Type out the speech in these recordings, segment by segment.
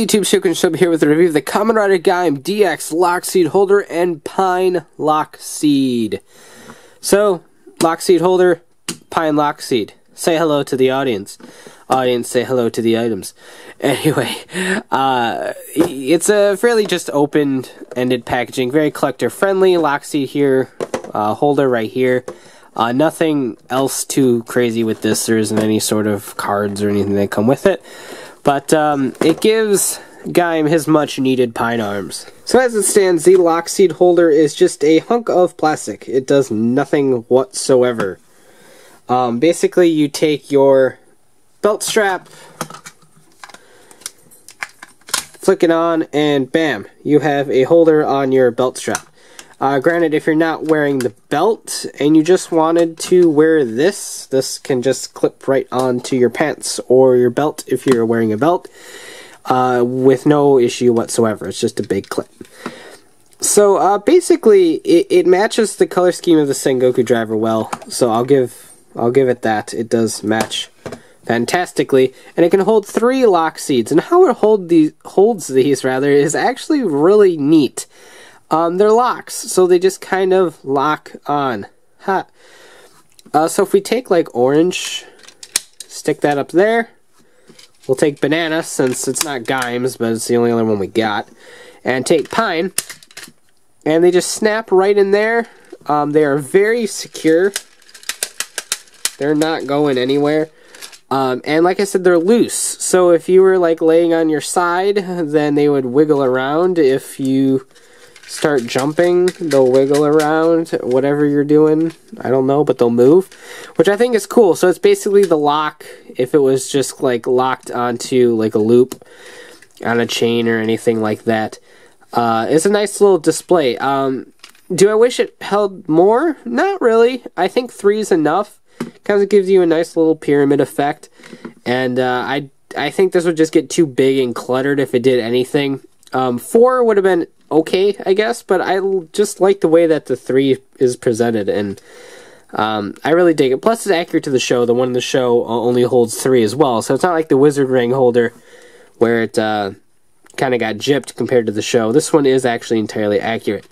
YouTube, Shub here with a review of the Kamen Rider Gaim DX Lock Seed Holder and Pine Lock Seed. So, Lock Seed Holder, Pine Lock Seed. Say hello to the audience. Audience, say hello to the items. Anyway, it's a fairly just open-ended packaging, very collector-friendly. Lock Seed here, holder right here. Nothing else too crazy with this. There isn't any sort of cards or anything that come with it. But it gives Gaim his much-needed pine arms. So as it stands, the Lock Seed holder is just a hunk of plastic. It does nothing whatsoever. Basically, you take your belt strap, flick it on, and bam, you have a holder on your belt strap. Granted, if you're not wearing the belt and you just wanted to wear this can just clip right onto your pants or your belt if you're wearing a belt with no issue whatsoever. It's just a big clip. So basically, it matches the color scheme of the Sengoku Driver well. So I'll give it that. It does match fantastically, and it can hold 3 lock seeds. And how it holds these is actually really neat. They're locks, so they just kind of lock on. Ha. So if we take like orange, stick that up there. We'll take banana, since it's not Gaim's, but it's the only other one we got. And take pine, and they just snap right in there. They are very secure. They're not going anywhere. And like I said, they're loose. So if you were like laying on your side, then they would wiggle around. If you start jumping, they'll wiggle around, whatever you're doing. I don't know, but they'll move, which I think is cool. So it's basically the lock if it was just like locked onto like a loop on a chain or anything like that. It's a nice little display. Do I wish it held more? Not really. I think 3 is enough. Kind of gives you a nice little pyramid effect. And I think this would just get too big and cluttered if it did anything. 4 would have been okay, I guess, but I just like the way that the 3 is presented, and I really dig it. Plus, it's accurate to the show. The one in the show only holds 3 as well, so it's not like the Wizard Ring holder where it kind of got gypped compared to the show. This one is actually entirely accurate.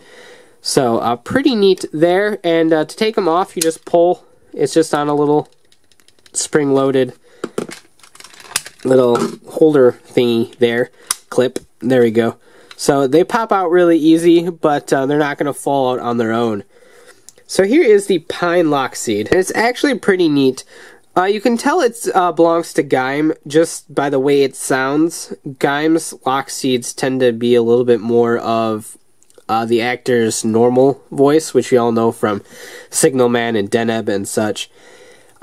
So, pretty neat there, and to take them off, you just pull. It's just on a little spring-loaded little holder thingy there. Clip. There we go. So they pop out really easy, but they're not going to fall out on their own. So here is the Pine Lock Seed. And it's actually pretty neat. You can tell it belongs to Gaim just by the way it sounds. Gaim's lock seeds tend to be a little bit more of the actor's normal voice, which we all know from Signal Man and Deneb and such.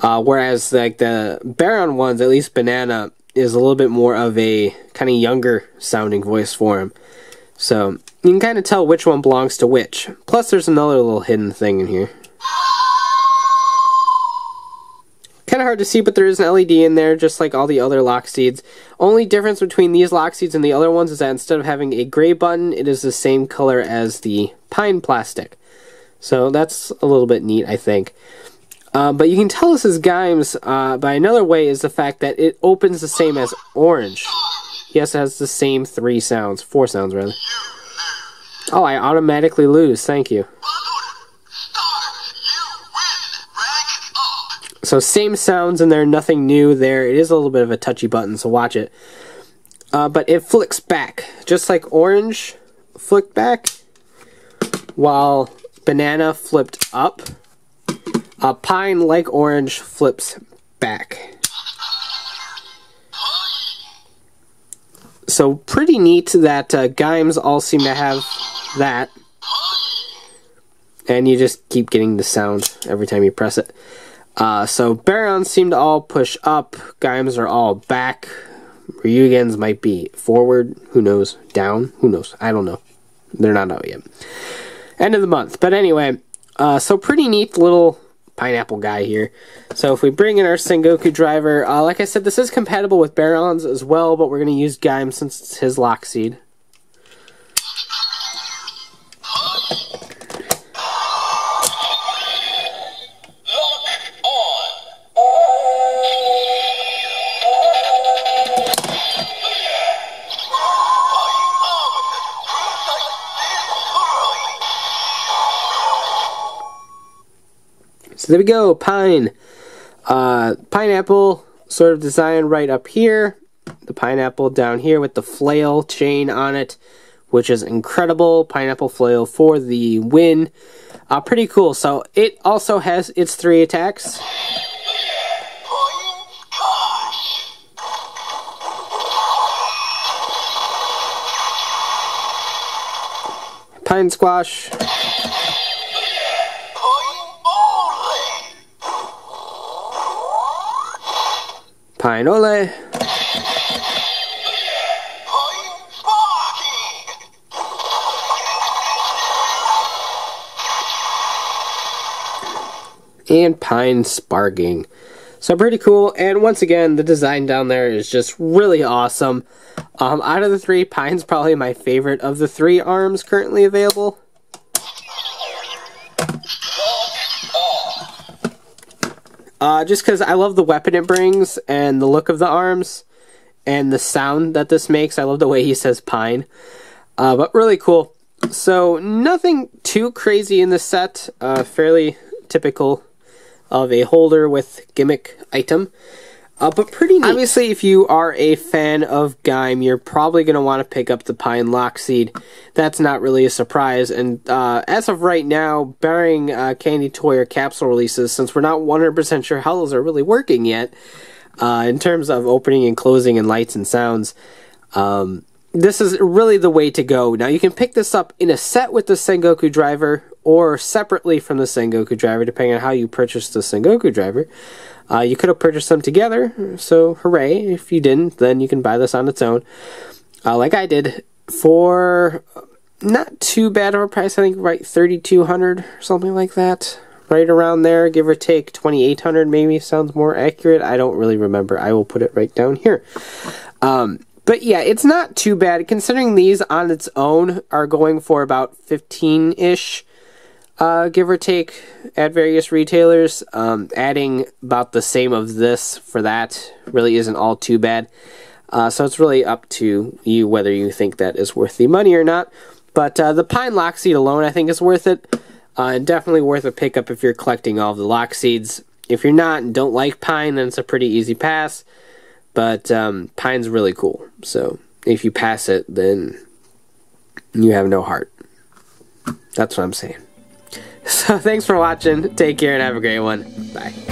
Whereas like the Baron ones, at least Banana, is a little bit more of a kind of younger sounding voice for him. So you can kind of tell which one belongs to which. Plus there's another little hidden thing in here. Kind of hard to see, but there is an LED in there, just like all the other lock seeds. Only difference between these lock seeds and the other ones is that instead of having a gray button, it is the same color as the pine plastic. So that's a little bit neat, I think. But you can tell this is Gaim's by another way is the fact that it opens the same as orange. Yes, it has the same 4 sounds rather. Oh, I automatically lose, thank you. So same sounds in there, nothing new there. It is a little bit of a touchy button, so watch it. But it flicks back, just like orange flicked back, while banana flipped up. Pine, like orange, flips back. So pretty neat that Gaim's all seem to have that. And you just keep getting the sound every time you press it. So Barons seem to all push up. Gaim's are all back. Ryugen's might be forward. Who knows? Down? Who knows? I don't know. They're not out yet. End of the month. But anyway, so pretty neat little pineapple guy here. So if we bring in our Sengoku Driver, like I said, this is compatible with Barons as well, but we're going to use Gaim since it's his lock seed. So there we go, pine. Pineapple sort of design right up here. The pineapple down here with the flail chain on it, which is incredible. Pineapple flail for the win. Pretty cool. So it also has its 3 attacks. Pine squash. Pine ole. And pine sparking. So pretty cool, and once again, the design down there is just really awesome. Out of the 3, pine's probably my favorite of the 3 arms currently available. Just because I love the weapon it brings, and the look of the arms, and the sound that this makes. I love the way he says pine. But really cool. So, nothing too crazy in this set. Fairly typical of a holder with gimmick item. But pretty neat. Obviously, if you are a fan of Gaim, you're probably going to want to pick up the Pine Lock Seed. That's not really a surprise. And as of right now, barring candy toy or capsule releases, since we're not 100% sure how those are really working yet, in terms of opening and closing and lights and sounds, this is really the way to go. Now, you can pick this up in a set with the Sengoku Driver, or separately from the Sengoku Driver, depending on how you purchase the Sengoku Driver. You could have purchased them together, so hooray. If you didn't, then you can buy this on its own. Like I did, for not too bad of a price, I think right $3,200 or something like that. Right around there, give or take $2,800 maybe, sounds more accurate. I don't really remember. I will put it right down here. But yeah, it's not too bad, considering these on its own are going for about 15-ish. Give or take, at various retailers. Adding about the same of this for that really isn't all too bad. So it's really up to you whether you think that is worth the money or not. But the Pine Lock Seed alone, I think, is worth it. Definitely worth a pickup if you're collecting all of the lock seeds. If you're not and don't like Pine, then it's a pretty easy pass. But Pine's really cool. So if you pass it, then you have no heart. That's what I'm saying. So thanks for watching. Take care and have a great one. Bye.